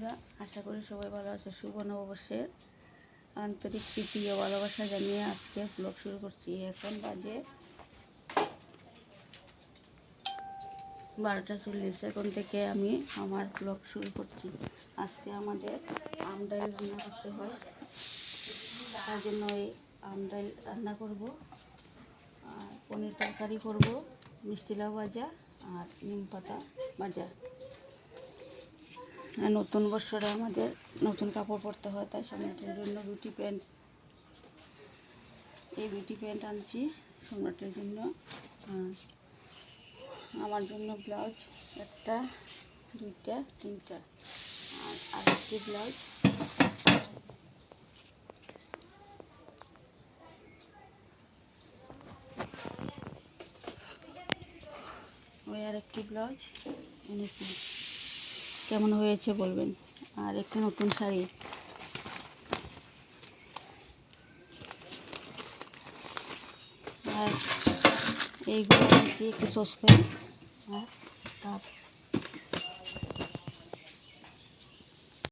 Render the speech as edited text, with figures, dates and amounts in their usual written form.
বন্ধুরা, আশা করি সবাই ভালো আছে। শুভ নববর্ষের আন্তরিক প্রীতি ও ভালোবাসা জানিয়ে আজকে ব্লগ শুরু করছি। এখন বাজে 12:40। এখন থেকে আমি আমার ব্লগ শুরু করছি। আজকে আমাদের আমডাল রান্না করতে হয়, তার জন্য এই আমডাল রান্না করব, আর পনির তরকারি করব, মিষ্টি লাউ ভাজা আর নিম পাতা ভাজা। নতুন বছরে আমাদের নতুন কাপড় পরতে হয়, তাই সম্রাটের জন্য বিউটি প্যান্ট আনছি সম্রাটের জন্য। আমার জন্য ব্লাউজ একটা, দুইটা, তিনটা, আর আরেকটি ব্লাউজ, ওই আরেকটি ব্লাউজ এনেছি। কেমন হয়েছে বলবেন। আর একটা নতুন শাড়ি। আর এইগুলো এনেছি একটু সসপ্যান আর কাপ।